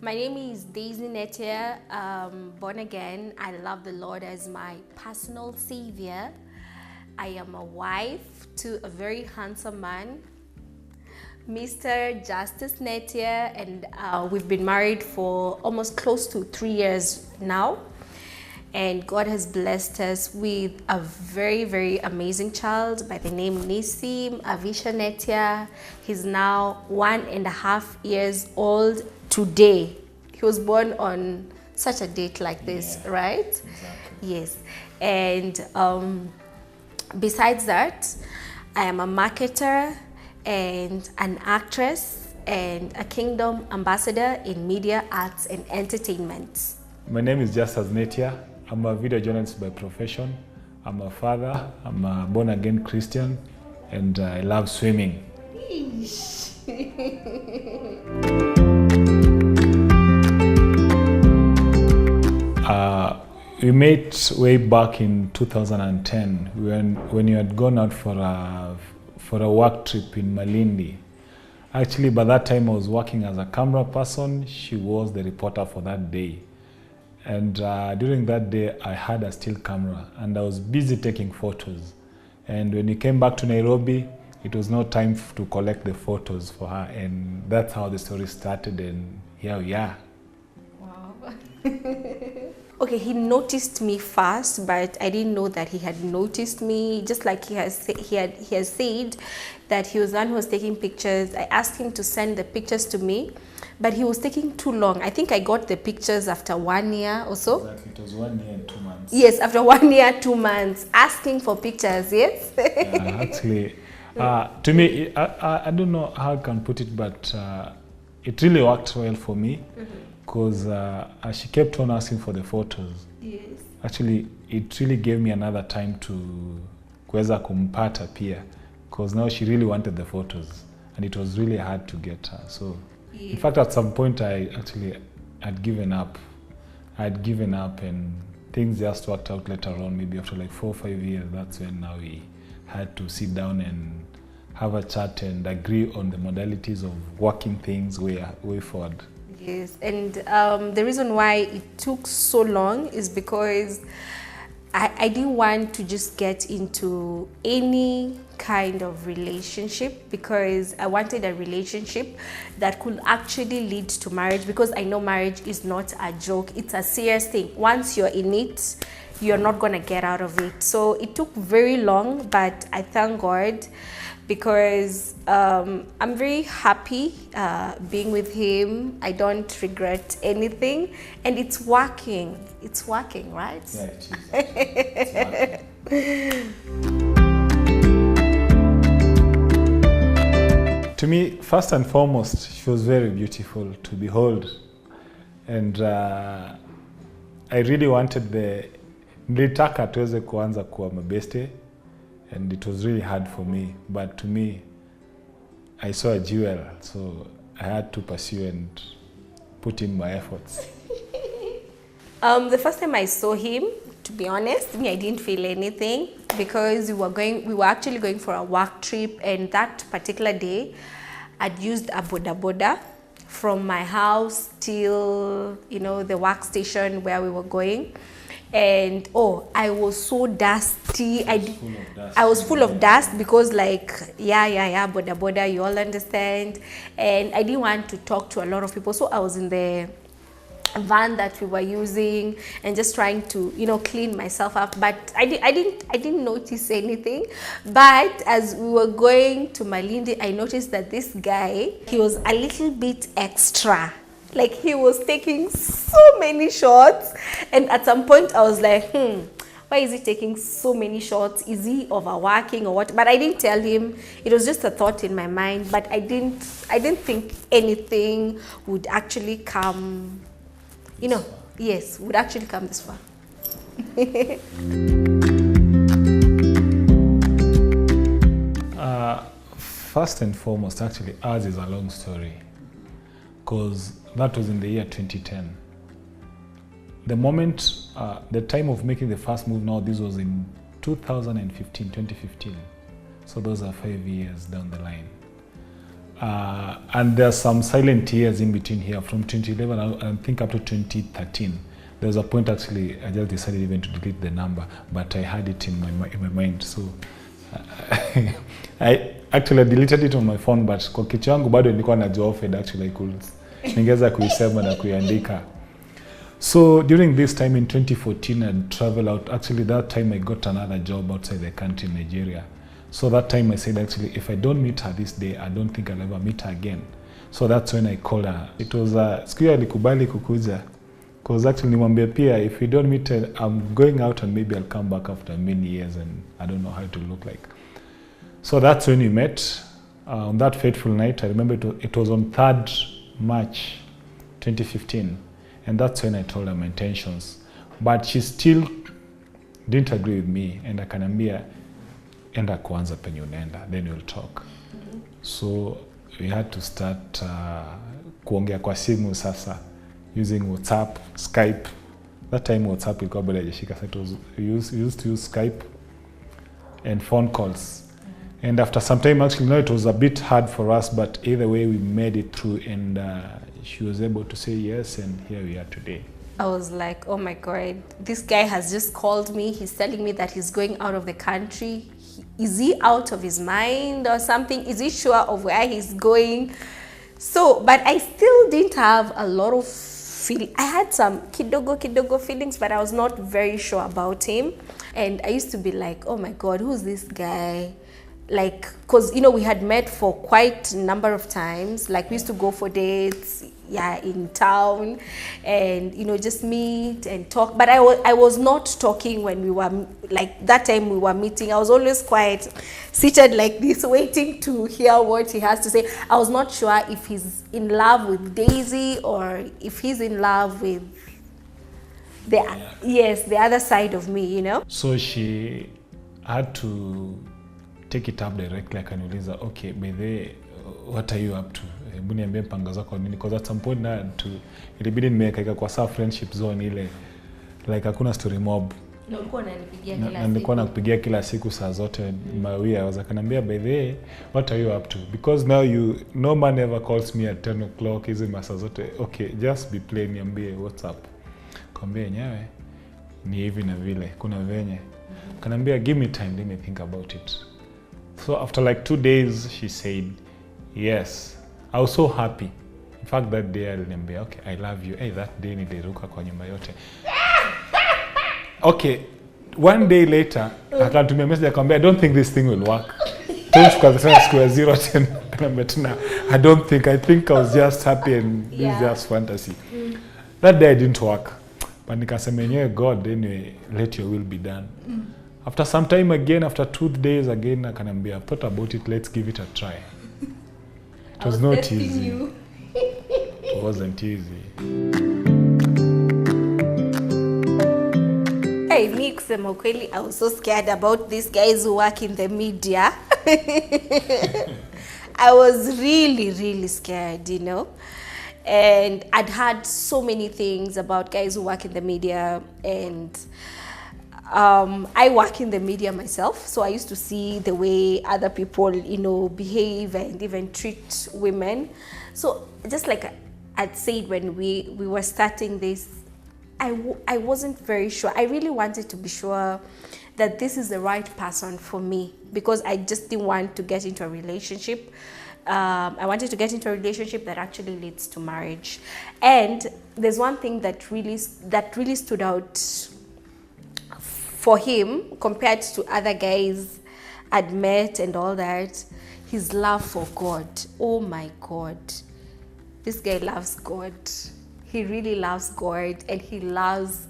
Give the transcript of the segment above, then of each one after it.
My name is Daisy Netia, born again. I love the Lord as my personal savior. I am a wife to a very handsome man, Mr. Justice Netia, and we've been married for almost close to 3 years now. And God has blessed us with a very, very amazing child by the name Nisim Avisha Netia. He's now 1.5 years old today. He was born on such a date like this, right? Exactly. Yes. And besides that, I am a marketer and an actress and a kingdom ambassador in media, arts, and entertainment. My name is Justice Netia. I'm a video journalist by profession. I'm a father. I'm a born-again Christian, and I love swimming. We met way back in 2010 when you had gone out for a work trip in Malindi. Actually, by that time I was working as a camera person. She was the reporter for that day. And during that day, I had a still camera and I was busy taking photos. And when we came back to Nairobi, it was no time to collect the photos for her. And that's how the story started, and here we are. Wow. Okay, he noticed me fast, but I didn't know that he had noticed me. Just like he has said that he was the one who was taking pictures. I asked him to send the pictures to me, but he was taking too long. I think I got the pictures after 1 year or so. Exactly, it was 1 year and 2 months. Yes, after 1 year, 2 months, asking for pictures, yes? Actually, to me, I don't know how I can put it, but it really worked well for me, because she kept on asking for the photos. Yes. Actually, it really gave me another time to kuweza kumpata pia, because now she really wanted the photos, and it was really hard to get her. So, in fact, at some point, I had given up. I had given up, and things just worked out later on. Maybe after like 4 or 5 years, that's when now we had to sit down and have a chat and agree on the modalities of working things way forward. Yes, and the reason why it took so long is because I didn't want to just get into any kind of relationship, because I wanted a relationship that could actually lead to marriage, because I know marriage is not a joke. It's a serious thing. Once you're in it, you're not going to get out of it. So it took very long, but I thank God, because I'm very happy being with him. I don't regret anything, and it's working. It's working, right? Yeah, it is. It's working. To me, first and foremost, she was very beautiful to behold, and I really wanted nilitaka tuweze kuanza kuwa mabeste, and it was really hard for me, but to me, I saw a jewel, so I had to pursue and put in my efforts. The first time I saw him, to be honest, I didn't feel anything, because we were actually going for a work trip, and that particular day, I'd used a boda from my house till, the workstation where we were going. And I was so dusty. I was full of dust, because boda, you all understand. And I didn't want to talk to a lot of people, so I was in the van that we were using and just trying to clean myself up, but I didn't notice anything. But as we were going to Malindi, I noticed that this guy, he was a little bit extra. Like, he was taking so many shots, and at some point I was like, why is he taking so many shots? Is he overworking or what? But I didn't tell him. It was just a thought in my mind, but I didn't think anything would actually come, yes, would actually come this far. First and foremost, actually, ours is a long story, because that was in the year 2010. The moment, the time of making the first move now, this was in 2015. So those are 5 years down the line. And there's some silent years in between here from 2011, I think up to 2013. There was a point actually I just decided even to delete the number, but I had it in my mind. So I actually deleted it on my phone, but kwa kichwa yangu bado nilikuwa najua offered actually I could ningeza kuisema na kuiandika. So during this time in 2014, I'd travel out. Actually, that time I got another job outside the country, Nigeria. So that time I said, actually, if I don't meet her this day, I don't think I'll ever meet her again. So that's when I called her. It was siku hiyo alikubali kukuja. Because actually nimwambia pia, if we don't meet, I'm going out and maybe I'll come back after many years and I don't know how to look like. So that's when we met. On that fateful night, I remember it was on 3rd March 2015. And that's when I told her my intentions. But she still didn't agree with me. And akaniambia, enda kwanza penye unaenda, then we'll talk. So we had to start kuongea kwa simu sasa, using WhatsApp, Skype. That time WhatsApp ilikuwa bado haijashika, so we used to use Skype and phone calls. And after some time, actually, it was a bit hard for us, but either way, we made it through, and she was able to say yes, and here we are today. I was like, oh my God, this guy has just called me. He's telling me that he's going out of the country. Is he out of his mind or something? Is he sure of where he's going? So, but I still didn't have a lot of feeling. I had some kidogo feelings, but I was not very sure about him. And I used to be like, oh my God, who's this guy? Like, cause you know, we had met for quite a number of times. Like, we used to go for dates, yeah, in town, and you know, just meet and talk. But I was not talking when we were, like, that time we were meeting. I was always quiet, seated like this, waiting to hear what he has to say. I was not sure if he's in love with Daisy or if he's in love with the other side of me, you know. So she had to take it up directly. Akaniuliza, okay, by the way, what are you up to? Hebu niambie mpango zako nini? Because at some point ilibidi nimeweka kwa sawa friendship zone ile, like hakuna story mob. Nilikuwa nakupigia kila siku saa zote mawia. Akaniambia, by the way, what are you up to? Because now no man ever calls me at 10 o'clock hizi masaa zote. Okay, just be plain, niambie what's up. Kwambia yenyewe ni hivi na vile, kuna venye. Akaniambia, give me time, let me think about it. So after like 2 days, she said, yes. I was so happy. In fact, that day I remember, okay, I love you. Hey, that day niliruka kwa nyumba yote. Okay, one day later, akatumia message akamwambia, I don't think this thing will work. Tukazana square 010. I think I was just happy and this is just fantasy. That day I didn't work. But nikasema yenyewe, God, anyway, let your will be done. After some time again, after 2 days again, akaniambia, I've thought about it, let's give it a try. It was not easy. It wasn't easy. Hey, me kusema ukweli, I was so scared about these guys who work in the media. I was really scared, you know. And I'd heard so many things about guys who work in the media, and I work in the media myself, so I used to see the way other people, you know, behave and even treat women. So just like I'd said when we were starting this, I wasn't very sure. I really wanted to be sure that this is the right person for me, because I just didn't want to get into a relationship. I wanted to get into a relationship that actually leads to marriage. And there's one thing that really stood out for him compared to other guys I'd met and all that: his love for God. Oh my God. This guy loves God. He really loves God, and he loves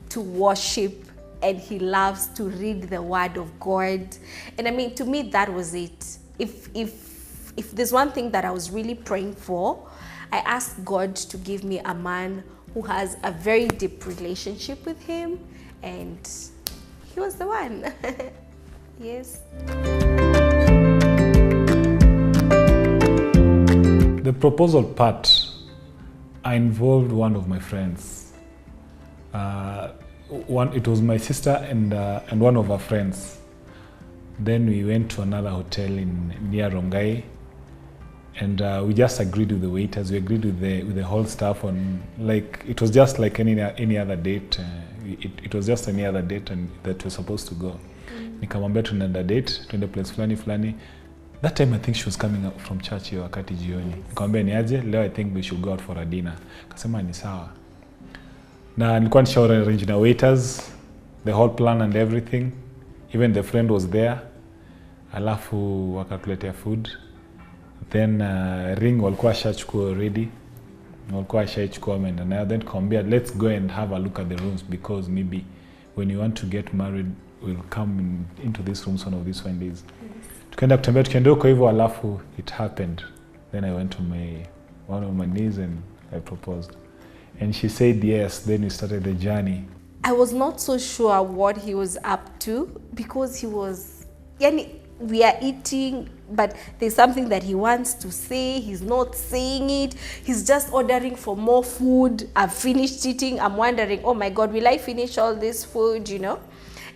to worship, and he loves to read the word of God. And I mean, to me, that was it. If there's one thing that I was really praying for, I asked God to give me a man who has a very deep relationship with him, and he was the one. Yes. The proposal part, I involved one of my friends. It was my sister and one of her friends. Then we went to another hotel near Rongai, And we just agreed with the waiters. We agreed with the whole staff on, like, it was just like any other date. It was just any other date and that we're supposed to go. Nikamwambia tunaenda date, tuende place fulani. That time I think she was coming up from church hiyo wakati jioni. Nikamwambia ni aje, leo I think we should go out for a dinner. Akasema ni sawa. Na nilikuwa nisha arrange na waiters, the whole plan and everything. Even the friend was there. Alafu wakatuletea food. Then ring walikuwa shachukua already. Walikuwa shachukua ameenda nayo. Then tukamwambia let's go and have a look at the rooms because maybe when you want to get married we'll come into these rooms one of these fine days. Tukaenda kutembea tukienda huko hivyo alafu it happened. Then I went to one of my knees and I proposed. And she said yes, then we started the journey. I was not so sure what he was up to because he was, we are eating, but there's something that he wants to say. He's not saying it. He's just ordering for more food. I've finished eating. I'm wondering, oh my God, will I finish all this food,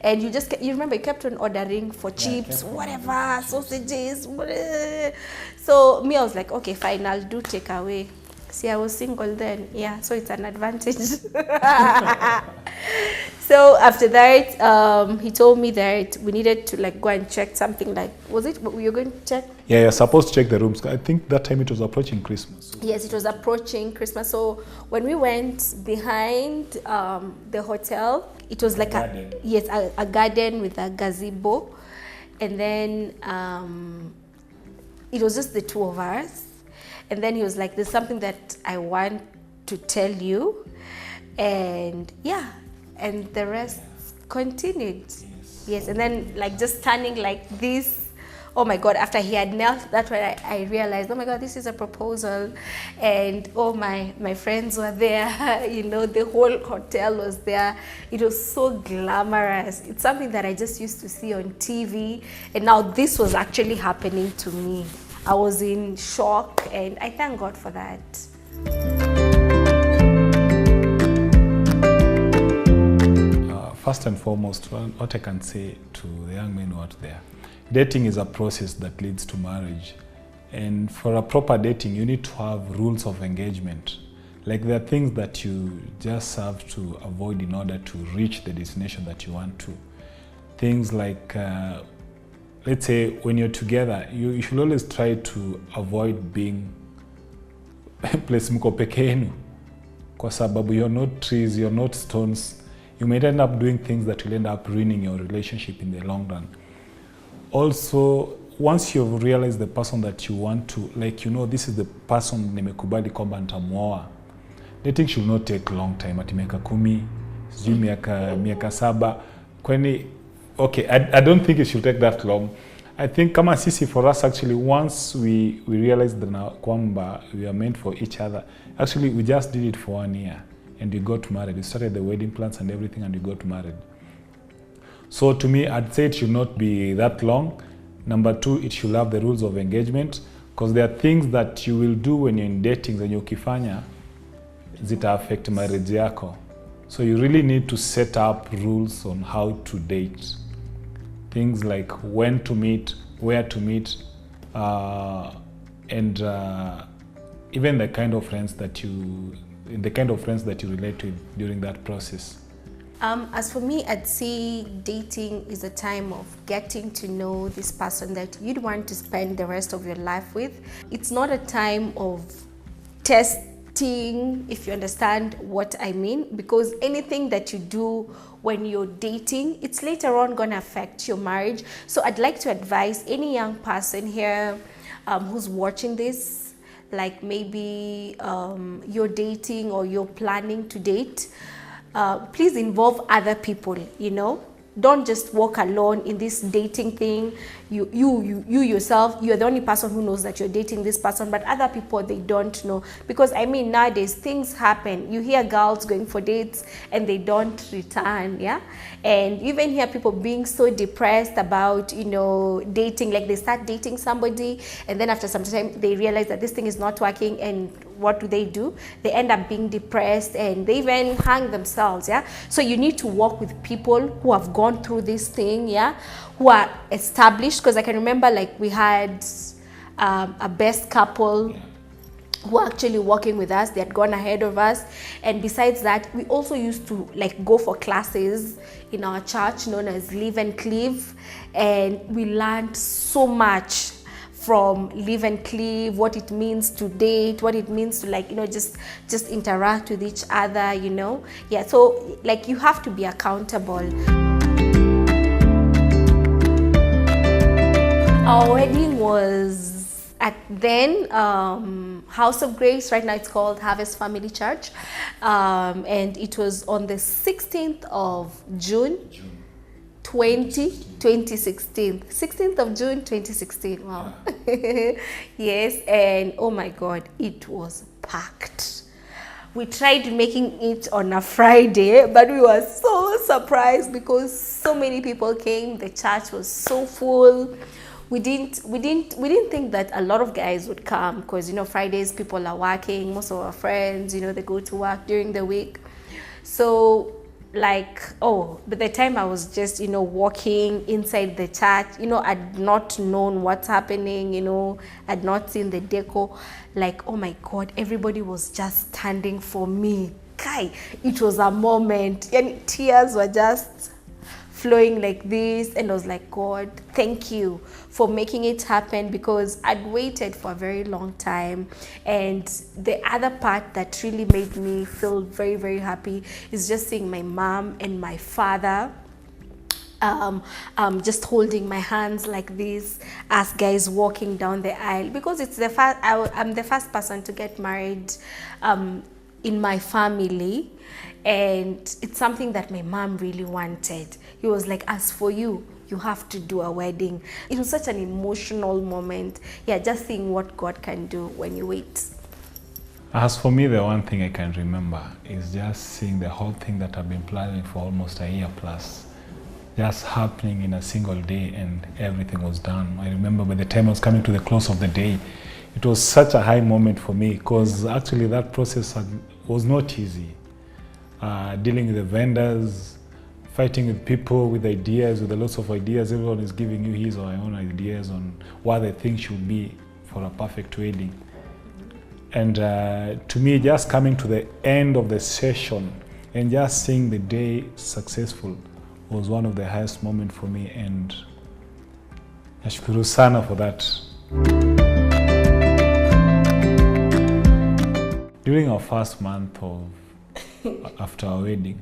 And you remember, you kept on ordering for chips, whatever, sausages, whatever. So me, I was like, okay, fine, I'll do takeaway. See, I was single then. Yeah, so it's an advantage. So after that, he told me that we needed to go and check something was it what we were going to check? Yeah, you're supposed to check the rooms. I think that time it was approaching Christmas. Yes, it was approaching Christmas. So when we went behind the hotel, it was like a garden with a gazebo. And then it was just the two of us. And then he was like, there's something that I want to tell you. And and the rest continued. Yes, and then just standing like this. Oh my God, after he had knelt, that's when I realized, oh my God, this is a proposal. And oh, my friends were there, the whole hotel was there. It was so glamorous. It's something that I just used to see on TV. And now this was actually happening to me. I was in shock and I thank God for that. First and foremost, what I can say to the young men out there, dating is a process that leads to marriage. And for a proper dating, you need to have rules of engagement. Like there are things that you just have to avoid in order to reach the destination that you want to. Things like, let's say when you're together, you should always try to avoid being place mko peke yenu. Kwa sababu you're not trees, you're not stones. You might end up doing things that will end up ruining your relationship in the long run. Also, once you've realized the person that you want to, this is the person nimekubali kwamba nitamuoa. Dating should not take long time. Ati miaka 10, sijui miaka 7. Kwani, okay, I don't think it should take that long. I think kama sisi, for us actually, once we realized that kwamba we are meant for each other, actually we just did it for 1 year and we got married. We started the wedding plans and everything and we got married. So to me, I'd say it should not be that long. Number 2, it should have the rules of engagement, because there are things that you will do when you're in dating zenye ukifanya zita affect marriage yako. So you really need to set up rules on how to date. Things like when to meet, where to meet, and even the kind of friends that you relate with during that process. As for me, I'd say dating is a time of getting to know this person that you'd want to spend the rest of your life with. It's not a time of testing, if you understand what I mean, because anything that you do when you're dating, it's later on going to affect your marriage. So I'd like to advise any young person here who's watching this, like maybe you're dating or you're planning to date, please involve other people, Don't just walk alone in this dating thing. You yourself, you're the only person who knows that you're dating this person, but other people, they don't know. Because nowadays things happen. You hear girls going for dates and they don't return, and you even hear people being so depressed about, dating, like they start dating somebody and then after some time they realize that this thing is not working, and what do? They end up being depressed and they even hang themselves, So you need to walk with people who have gone through this thing, who are established, because I can remember we had a best couple who are actually working with us. They had gone ahead of us. And besides that, we also used to like go for classes in our church known as Live and Cleave, and we learned so much from Live and Cleave, what it means to date, what it means to like, just interact with each other, Yeah, so like you have to be accountable. Our wedding was at then House of Grace. Right now it's called Harvest Family Church. And it was on the 16th of June. 2016. 16th of June 2016. Wow. Yes, and oh my God, it was packed. We tried making it on a Friday, but we were so surprised because so many people came. The church was so full. We didn't think that a lot of guys would come because Fridays people are working. Most of our friends, they go to work during the week. So by the time I was just walking inside the church, I'd not known what's happening, I'd not seen the deco. Like, oh my God, everybody was just standing for me. Kai, it was a moment, and tears were just flowing like this, and I was like, God, thank you for making it happen, because I'd waited for a very long time. And the other part that really made me feel very, very happy is just seeing my mom and my father just holding my hands like this as guys walking down the aisle, because it's the first, I'm the first person to get married in my family, and it's something that my mom really wanted. He was like, as for you, you have to do a wedding. It was such an emotional moment. Yeah, just seeing what God can do when you wait. As for me, the one thing I can remember is just seeing the whole thing that I've been planning for almost a year plus, just happening in a single day, and everything was done. I remember by the time I was coming to the close of the day, it was such a high moment for me, because actually that process was not easy. Dealing with the vendors, fighting with people with ideas, with lots of ideas. Everyone is giving you his or her own ideas on what they think should be for a perfect wedding. And to me, just coming to the end of the session and just seeing the day successful was one of the highest moments for me, and nashukuru sana for that. During our first month of after our wedding,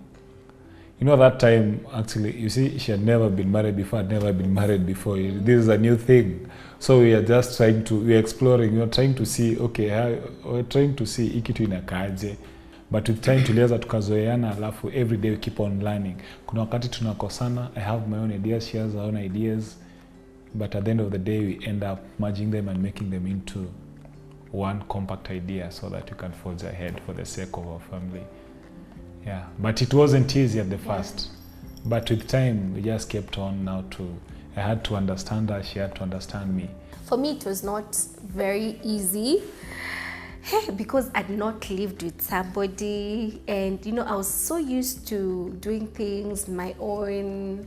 that time, actually, you see, she had never been married before. I'd never been married before. This is a new thing. So we are just we're exploring, we're trying to see, we're trying to see ikitu inakaje. But with time tuliweza tukazoeana, alafu every day we keep on learning. Kuna wakati tunakosana, I have my own ideas, she has her own ideas. But at the end of the day, we end up merging them and making them into one compact idea so that we can forge ahead for the sake of our family. Yeah, but it wasn't easy at the first. But with time, we just kept on I had to understand her, she had to understand me. For me, it was not very easy because I'd not lived with somebody, and I was so used to doing things my own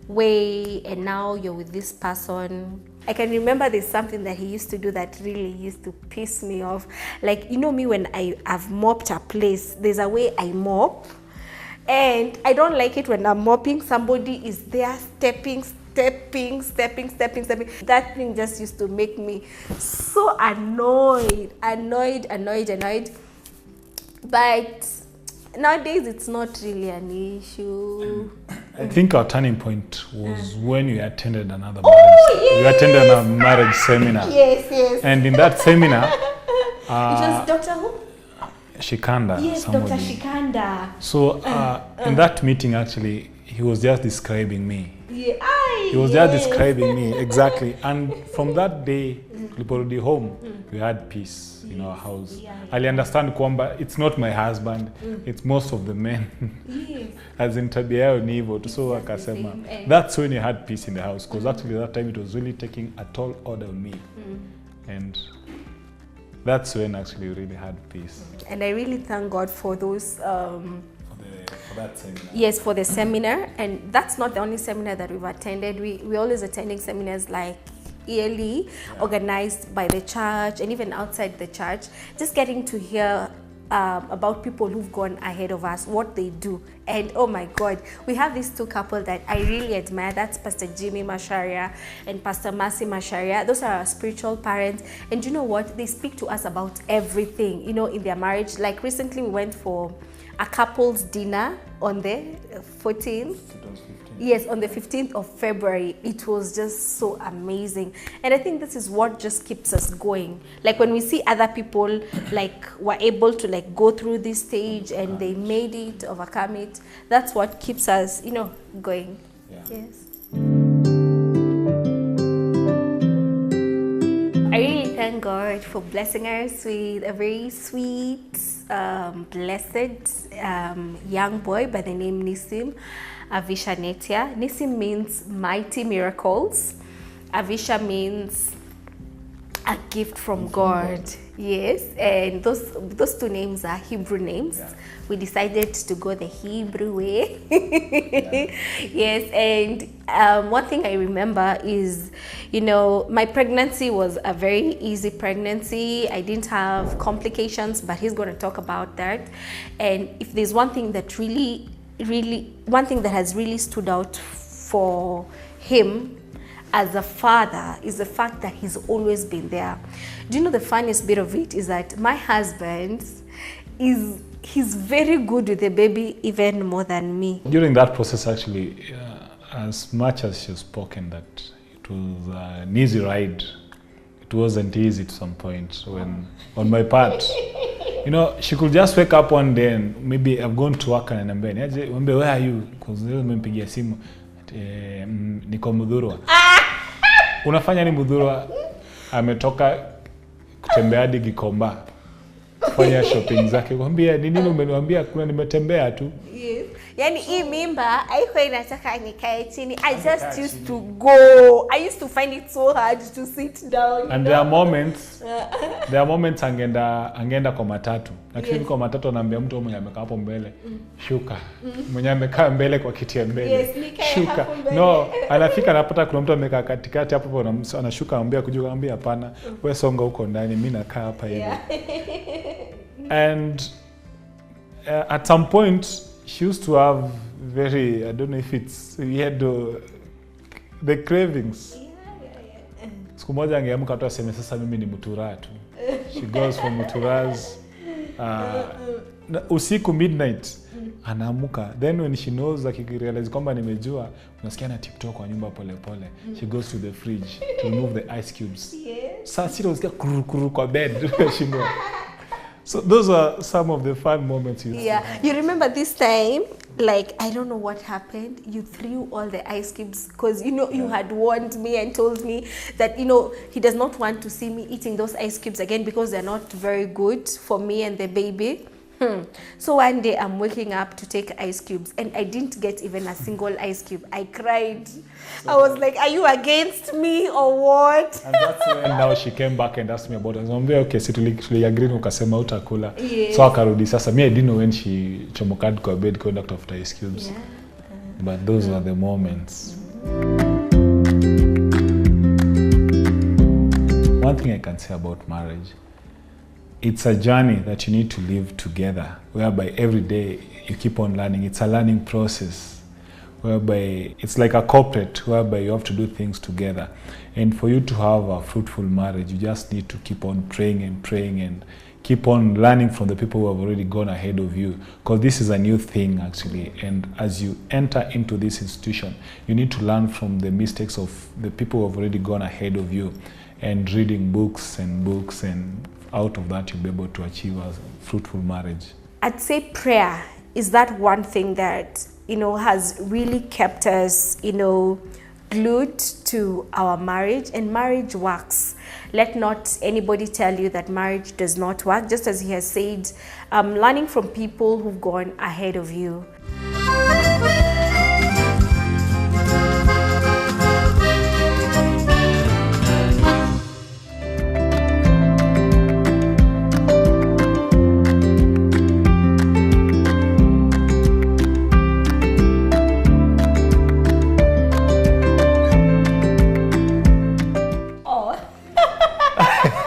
way, and now you're with this person. I can remember there's something that he used to do that really used to piss me off. Like, me, when I've mopped a place, there's a way I mop, and I don't like it when I'm mopping, somebody is there stepping. That thing just used to make me so annoyed. But nowadays, it's not really an issue. I think our turning point was when we attended another marriage. Yes. We attended a marriage seminar. Yes. And in that seminar, it was Dr. who? Shikanda. Yes, somebody. Dr. Shikanda. So in that meeting, actually, he was just describing me. Yeah. He was just describing me, exactly. And from that day, Liporudi home, we had peace in our house. Yeah. I understand kwamba it's not my husband, it's most of the men. Yes. As in tabia yao ni hivyo tu, so akasema. That's when we had peace in the house, because actually that time it was really taking a tall order on me. And that's when actually we really had peace. And I really thank God for those for that seminar. Yes, for the seminar. And that's not the only seminar that we've attended. We're always attending seminars like yearly, organized by the church and even outside the church. Just getting to hear about people who've gone ahead of us, what they do. And oh my God, we have these two couples that I really admire. That's Pastor Jimmy Masharia and Pastor Mercy Masharia. Those are our spiritual parents. And you know what? They speak to us about everything, you know, in their marriage. Like recently we went for a couple's dinner on the 14th. Yes, on the 15th of February. It was just so amazing. And I think this is what just keeps us going. Like when we see other people like were able to like go through this stage and they made it, overcome it, that's what keeps us, you know, going. Yeah. Yes. I really thank God for blessing us with a very sweet, blessed young boy by the name Nisim Avisha Netia. Nisim means mighty miracles. Avisha means a gift from God. Yes, and those two names are Hebrew names. Yeah. We decided to go the Hebrew way. Yes, and one thing I remember is, you know, my pregnancy was a very easy pregnancy. I didn't have complications, but he's going to talk about that. And if there's one thing that one thing that has really stood out for him as a father is the fact that he's always been there. Do you know the funniest bit of it is that my husband he's very good with the baby even more than me. During that process, actually, as much as she's spoken that it was an easy ride, it wasn't easy to some point when on my part. You know, she could just wake up one day and maybe I've gone to work and I'm where are you? Because nimempigia simu niko Mudhurwa. Unafanya ni Mudhurwa? Ametoka kutembea hadi Gikomba. Kufanya shopping zake. Kwambia ni nini umeniambia kuna nimetembea tu. Yes. Yani hii mimba haikuwa inataka nikae chini. I just used to go. I used to find it so hard to sit down. And there are moments angeenda kwa matatu. Lakini kwa matatu anaambia mtu mwenye amekaa hapo mbele, shuka. Mwenye amekaa mbele kwa kiti ya mbele. Yes, shuka. No, anafika anapata kuna mtu amekaa katikati hapo anashuka anambia kujuka anambia hapana, wewe songa huko ndani, mimi nakaa hapa hivi. And at some point she used to have very, I don't know if it's, we had the cravings. Siku moja angeamka tu aseme sasa mimi ni mutura tu. She goes for muturas. Usiku midnight anaamuka. Then when she knows realize kwamba nimejua, unasikia na tiptoe kwa nyumba pole pole. She goes to the fridge to remove the ice cubes. Sasa sio unasikia kuru kwa bed. She knows. So those are some of the fun moments you see. You remember this time, like, I don't know what happened. You threw all the ice cubes because, you know, you had warned me and told me that, you know, he does not want to see me eating those ice cubes again because they're not very good for me and the baby. So one day I'm waking up to take ice cubes and I didn't get even a single ice cube. I cried. I was like, are you against me or what? And that's when now she came back and asked me about it. Niambia okay, si tuliagree ukasema utakula. So akarudi sasa. Me I didn't know when she chomokad kwa bed kwenda kutafuta ice cubes. But those are the moments. One thing I can say about marriage, it's a journey that you need to live together, whereby every day you keep on learning. It's a learning process, whereby it's like a corporate, whereby you have to do things together. And for you to have a fruitful marriage, you just need to keep on praying and keep on learning from the people who have already gone ahead of you. Because this is a new thing, actually. And as you enter into this institution, you need to learn from the mistakes of the people who have already gone ahead of you, and reading books, and out of that you'll be able to achieve a fruitful marriage. I'd say prayer is that one thing that, you know, has really kept us, you know, glued to our marriage. And marriage works. Let not anybody tell you that marriage does not work. Just as he has said, learning from people who've gone ahead of you.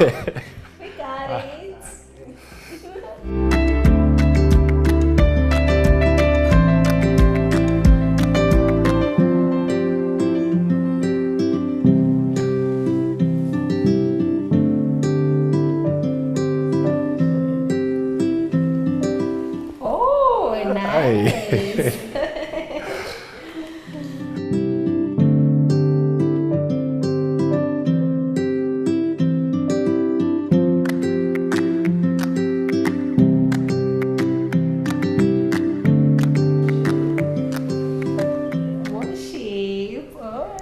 We got it. Oh, nice. Worship. Oh.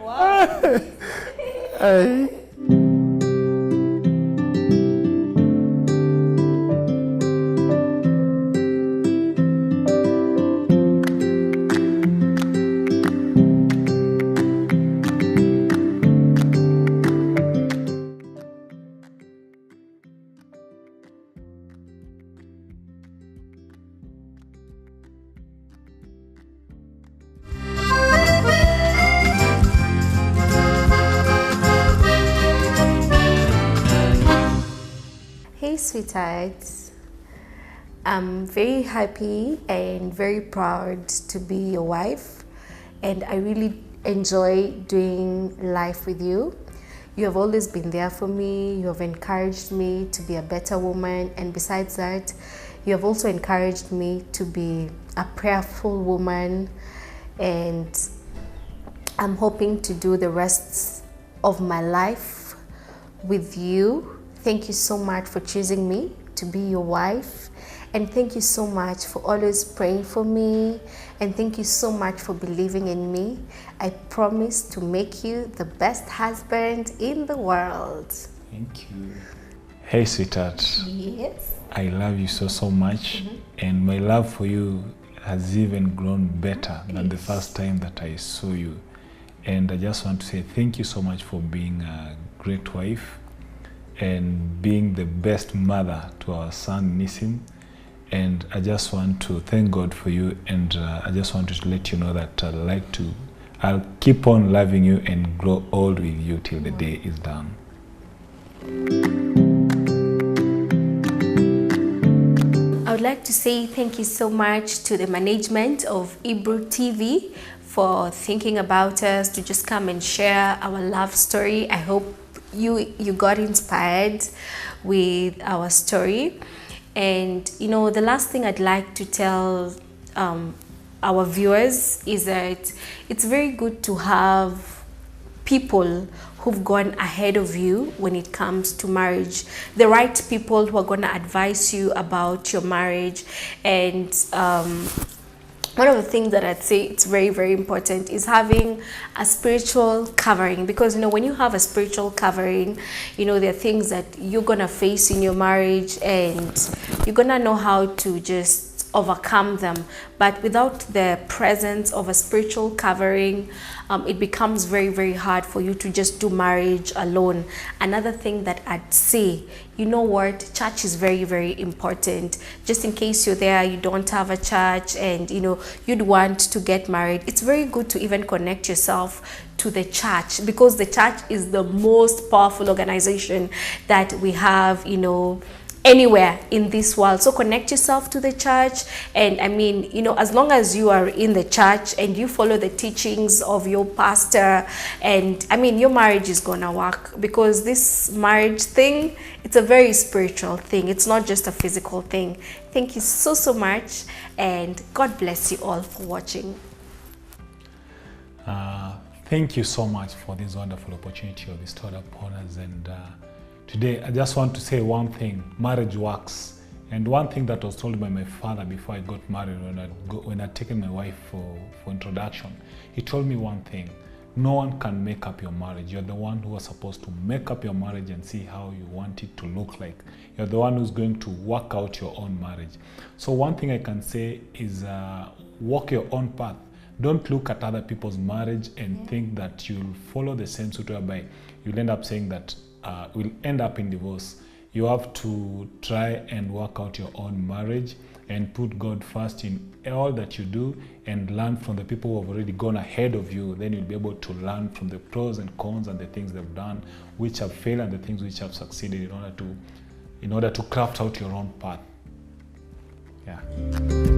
Wow. Hey sweethearts, I'm very happy and very proud to be your wife, and I really enjoy doing life with you. You have always been there for me, you have encouraged me to be a better woman, and besides that, you have also encouraged me to be a prayerful woman, and I'm hoping to do the rest of my life with you. Thank you so much for choosing me to be your wife, and thank you so much for always praying for me, and thank you so much for believing in me. I promise to make you the best husband in the world. Thank you. Hey sweetheart. Yes. I love you so much, and my love for you has even grown better than the first time that I saw you. And I just want to say thank you so much for being a great wife and being the best mother to our son Nissim. And I just want to thank God for you, and I just want to let you know that I'll keep on loving you and grow old with you till the day is done. I would like to say thank you so much to the management of Hebrew TV for thinking about us to just come and share our love story. I hope you got inspired with our story. And you know, the last thing I'd like to tell our viewers is that it's very good to have people who've gone ahead of you when it comes to marriage, the right people who are going to advise you about your marriage. And one of the things that I'd say it's very, very important is having a spiritual covering, because you know, when you have a spiritual covering, you know, there are things that you're gonna face in your marriage and you're gonna know how to just overcome them. But without the presence of a spiritual covering, it becomes very, very hard for you to just do marriage alone. Another thing that I'd say, you know what, church is very, very important. Just in case you're there, you don't have a church, and you know, you'd want to get married, it's very good to even connect yourself to the church, because the church is the most powerful organization that we have, you know, anywhere in this world. So connect yourself to the church. And I mean, you know, as long as you are in the church and you follow the teachings of your pastor, and I mean, your marriage is gonna work, because this marriage thing, it's a very spiritual thing. It's not just a physical thing. Thank you so much, and God bless you all for watching. Thank you so much for this wonderful opportunity of bestowed upon us. And today, I just want to say one thing: marriage works. And one thing that was told by my father before I got married, when I'd taken my wife for introduction, he told me one thing, No one can make up your marriage. You're the one who is supposed to make up your marriage and see how you want it to look like. You're the one who's going to work out your own marriage. So one thing I can say is walk your own path. Don't look at other people's marriage and think that you'll follow the same suit whereby you'll end up saying that we'll end up in divorce. You have to try and work out your own marriage and put God first in all that you do and learn from the people who have already gone ahead of you. Then you'll be able to learn from the pros and cons and the things they've done, which have failed, and the things which have succeeded, in order to craft out your own path. Yeah.